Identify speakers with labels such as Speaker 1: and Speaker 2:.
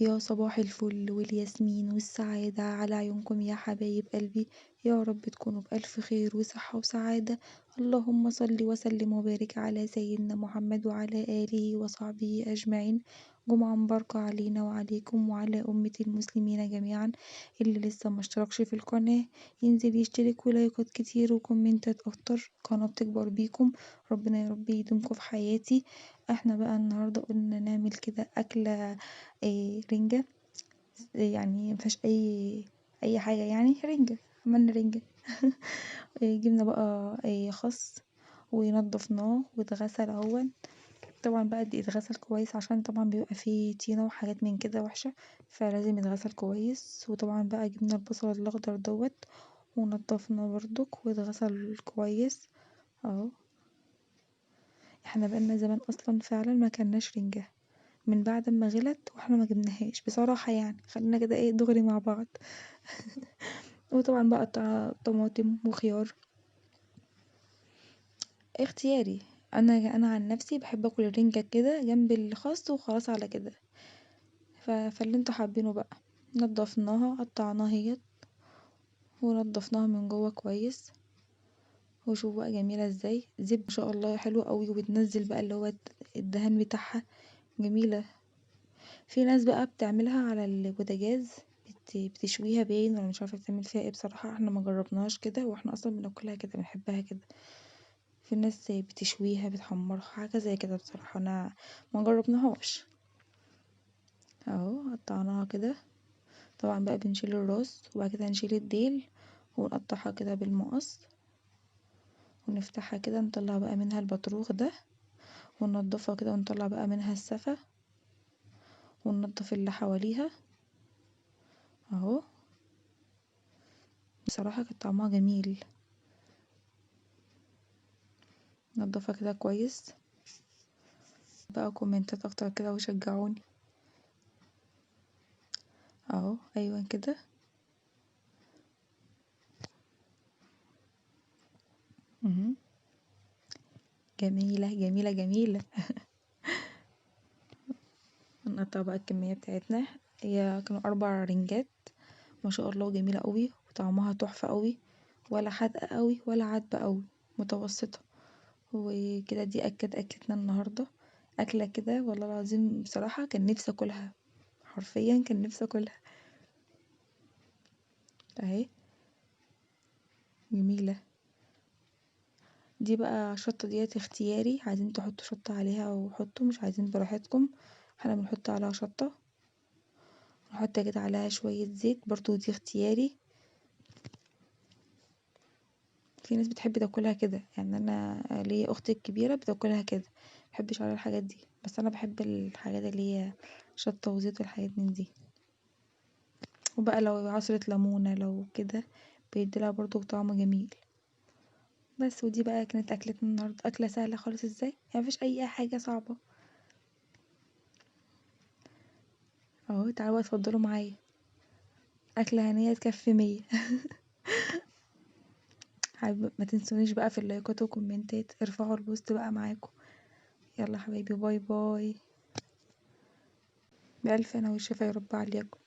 Speaker 1: يا صباح الفل والياسمين والسعادة على عيونكم يا حبايب قلبي. يا رب تكونوا بألف خير وصحة وسعادة. اللهم صل وسلم وبارك على سيدنا محمد وعلى آله وصحبه أجمعين. جمعة مباركة علينا وعليكم وعلى أمة المسلمين جميعا. اللي لسه مشتركش في القناة ينزل يشترك، ولايكات كتير وكومنتات أكتر، قناة بتكبر بيكم. ربنا يا رب يديمكم في حياتي. احنا بقى النهاردة قلنا نعمل كده أكلة رنجة. يعني مفيهاش أي حاجة، يعني رنجة. عملنا رنجة. جبنا بقى خس ونضفناه واتغسل اهون. طبعا بقى يتغسل كويس عشان طبعا بيبقى فيه طينة وحاجات من كده وحشة، فلازم يتغسل كويس. وطبعا بقى جبنا البصل الأخضر دوت ونضفناه برضك واتغسل كويس اهو. احنا بقالنا زمان اصلا فعلا ما كلناش رنجة من بعد ما غلت، واحنا ما جبناهاش بصراحة، يعني خلينا كده دغري مع بعض. وطبعا بقى طماطم وخيار اختياري. انا عن نفسي بحب اكل الرنجة كده جنب الخس وخلاص على كده. فاللي انتوا حابينه بقى. نضفناها قطعناها هي ونضفناها من جوه كويس. وشوف بقى جميلة ازاي، زبدة ما شاء الله حلوة قوي، وبتنزل بقى اللي هو الدهان بتاعها جميلة. في ناس بقى بتعملها على البوتاجاز، بتشويها باين، ولا مش عارفه بتعمل فيها ايه بصراحه. احنا ما جربناهاش كده، واحنا اصلا بناكلها كده بنحبها كده. في ناس بتشويها بتحمرها حاجه زي كده، بصراحه انا ما جربناهاش. اهو قطعناها كده. طبعا بقى بنشيل الراس وبعد كده نشيل الديل ونقطعها كده بالمقص ونفتحها كده، نطلع بقى منها البطروخ ده وننضفها كده، ونطلع بقى منها السفة وننضف اللي حواليها اهو. بصراحة كان طعمها جميل. نضفها كده كويس بقى، كومنتات اكتر كده وشجعوني اهو. ايوه كده. مهم. جميلة جميلة جميلة. نقطع بقى الكمية بتاعتنا. هي كانوا 4 رنجات ما شاء الله، جميلة قوي وطعمها تحفة قوي، ولا حادقة قوي ولا عذبة قوي، متوسطة. وكده دي اكلتنا النهاردة. اكلة كده والله العظيم بصراحة كان نفسي اكلها، حرفيا كان نفسي اكلها اهي. جميلة. دي بقى شطة ديت اختياري، عايزين تحطوا شطة عليها وحطوا، مش عايزين براحتكم. احنا بنحط عليها شطة، نحط كده عليها شوية زيت برضو، دي اختياري. في ناس بتحب تاكلها كده، يعني انا ليا اختي الكبيرة بتاكلها كده، مبحبش عليها الحاجات دي، بس انا بحب الحاجات اللي هي شطة وزيت والحاجات من دي. وبقى لو عصرة ليمونة لو كده بيديلها برضو طعم جميل. بس ودي بقى كانت اكلتنا النهاردة، اكلة سهلة خالص ازاي، يعني مفيش اي حاجة صعبة اهو. تعالوا بقى اتفضلوا معايا، أكلة هنية تكفي 100. ما تنسونيش بقى في اللايكات والكومنتات، ارفعوا البوست بقى معاكم. يلا حبايبي، باي باي. بألف أنا والشفا يا رب عليكم.